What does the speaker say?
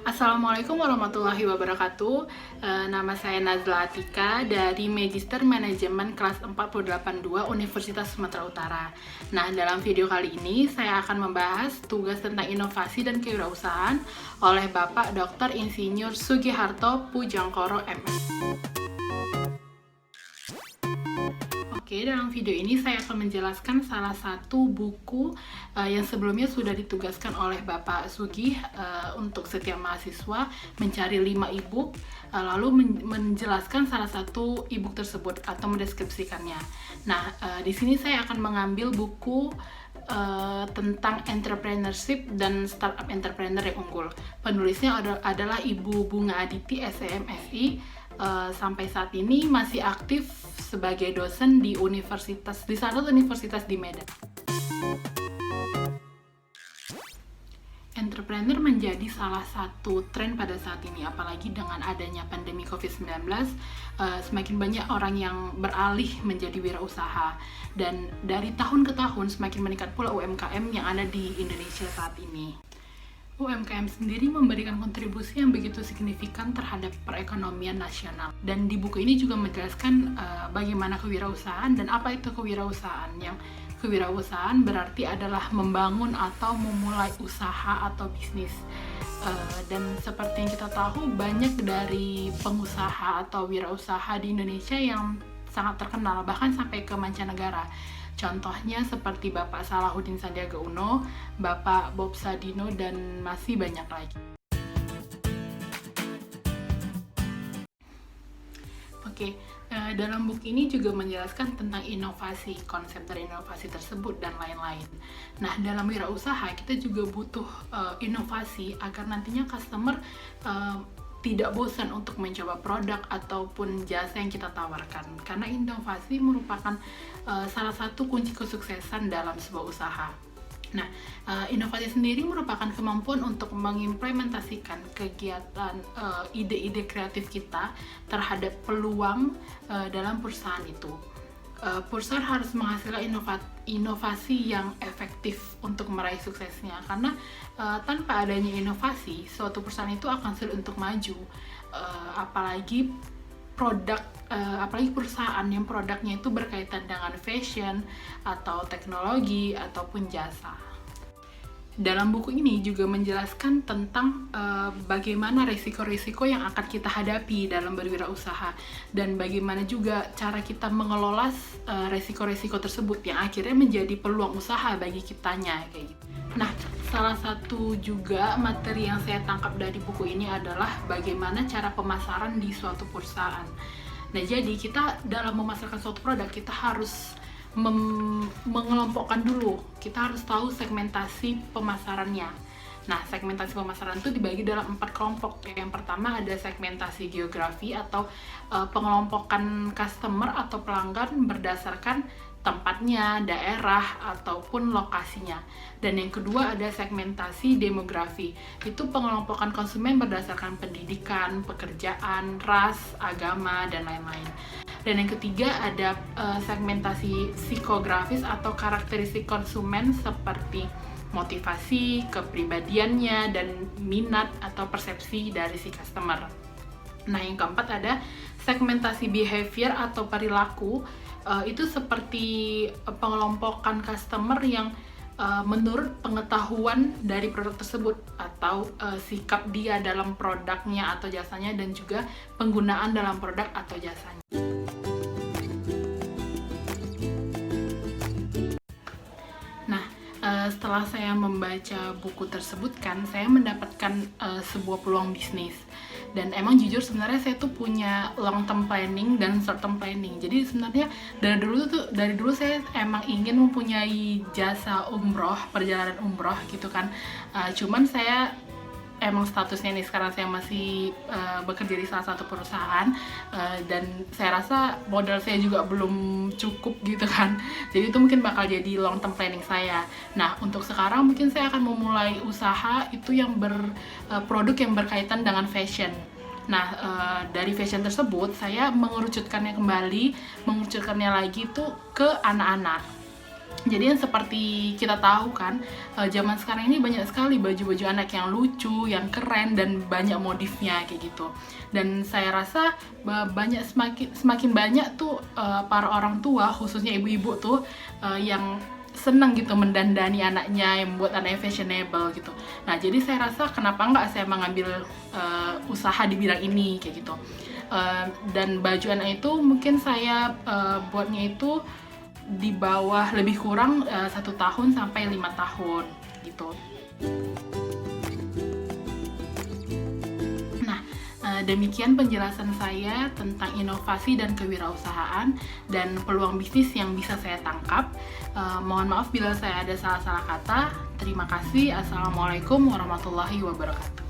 Assalamualaikum warahmatullahi wabarakatuh. Nama saya Nazla Atika dari Magister Manajemen kelas 482 Universitas Sumatera Utara. Nah, dalam video kali ini saya akan membahas tugas tentang inovasi dan kewirausahaan oleh Bapak Dr. Insinyur Sugiharto Pujangkoro MS. Oke, dalam video ini saya akan menjelaskan salah satu buku yang sebelumnya sudah ditugaskan oleh Bapak Sugi untuk setiap mahasiswa mencari 5 e-book, lalu menjelaskan salah satu e-book tersebut atau mendeskripsikannya. Nah, di sini saya akan mengambil buku tentang entrepreneurship dan startup entrepreneur yang unggul. Penulisnya adalah Ibu Bunga Aditi, SEMSI. Sampai saat ini masih aktif sebagai dosen di salah satu universitas di Medan. Entrepreneur menjadi salah satu tren pada saat ini, apalagi dengan adanya pandemi COVID-19, semakin banyak orang yang beralih menjadi wirausaha, dan dari tahun ke tahun semakin meningkat pula UMKM yang ada di Indonesia saat ini. UMKM sendiri memberikan kontribusi yang begitu signifikan terhadap perekonomian nasional. Dan di buku ini juga menjelaskan bagaimana kewirausahaan dan apa itu kewirausahaan. Yang kewirausahaan berarti adalah membangun atau memulai usaha atau bisnis. Dan seperti yang kita tahu, banyak dari pengusaha atau wirausaha di Indonesia yang sangat terkenal, bahkan sampai ke mancanegara. Contohnya seperti Bapak Salahuddin Sandiaga Uno, Bapak Bob Sadino, dan masih banyak lagi. Oke, dalam buku ini juga menjelaskan tentang inovasi, konsep dari inovasi tersebut, dan lain-lain. Nah, dalam wirausaha kita juga butuh inovasi agar nantinya customer tidak bosan untuk mencoba produk ataupun jasa yang kita tawarkan, karena inovasi merupakan salah satu kunci kesuksesan dalam sebuah usaha. Nah, inovasi sendiri merupakan kemampuan untuk mengimplementasikan kegiatan ide-ide kreatif kita terhadap peluang dalam perusahaan itu. Perusahaan harus menghasilkan inovasi yang efektif untuk meraih suksesnya, karena tanpa adanya inovasi, suatu perusahaan itu akan sulit untuk maju, apalagi perusahaan yang produknya itu berkaitan dengan fashion atau teknologi ataupun jasa. Dalam buku ini juga menjelaskan tentang bagaimana risiko-risiko yang akan kita hadapi dalam berwirausaha, dan bagaimana juga cara kita mengelola risiko-risiko tersebut yang akhirnya menjadi peluang usaha bagi kitanya kayak gitu. Nah, salah satu juga materi yang saya tangkap dari buku ini adalah bagaimana cara pemasaran di suatu perusahaan. Nah, jadi kita dalam memasarkan suatu produk, kita harus mengelompokkan dulu. Kita harus tahu segmentasi pemasarannya. Nah, segmentasi pemasaran itu dibagi dalam 4 kelompok. Yang pertama ada segmentasi geografi atau pengelompokan customer atau pelanggan berdasarkan tempatnya, daerah, ataupun lokasinya. Dan yang kedua ada segmentasi demografi. Itu pengelompokan konsumen berdasarkan pendidikan, pekerjaan, ras, agama, dan lain-lain. Dan yang ketiga ada segmentasi psikografis atau karakteristik konsumen seperti motivasi, kepribadiannya, dan minat atau persepsi dari si customer. Nah, yang keempat ada segmentasi behavior atau perilaku. Itu seperti pengelompokan customer yang menurut pengetahuan dari produk tersebut atau sikap dia dalam produknya atau jasanya, dan juga penggunaan dalam produk atau jasanya. Setelah saya membaca buku tersebut kan, saya mendapatkan sebuah peluang bisnis. Dan emang jujur sebenarnya saya tuh punya long term planning dan short term planning. Jadi sebenarnya dari dulu saya emang ingin mempunyai jasa umroh, perjalanan umroh gitu kan. Cuman saya emang statusnya nih sekarang saya masih bekerja di salah satu perusahaan, dan saya rasa modal saya juga belum cukup gitu kan, jadi itu mungkin bakal jadi long term planning saya. Nah, untuk sekarang mungkin saya akan memulai usaha itu yang produk yang berkaitan dengan fashion. Nah, dari fashion tersebut saya mengerucutkannya lagi tuh ke anak-anak. Jadi yang seperti kita tahu kan, zaman sekarang ini banyak sekali baju-baju anak yang lucu, yang keren, dan banyak modifnya kayak gitu. Dan saya rasa semakin banyak tuh para orang tua, khususnya ibu-ibu tuh yang senang gitu mendandani anaknya, yang membuat anaknya fashionable gitu. Nah, jadi saya rasa kenapa nggak saya mengambil usaha di bidang ini kayak gitu. Dan baju anak itu mungkin saya buatnya itu di bawah lebih kurang 1 tahun sampai 5 tahun gitu. Nah, demikian penjelasan saya tentang inovasi dan kewirausahaan dan peluang bisnis yang bisa saya tangkap. Mohon maaf bila saya ada salah-salah kata. Terima kasih. Assalamualaikum warahmatullahi wabarakatuh.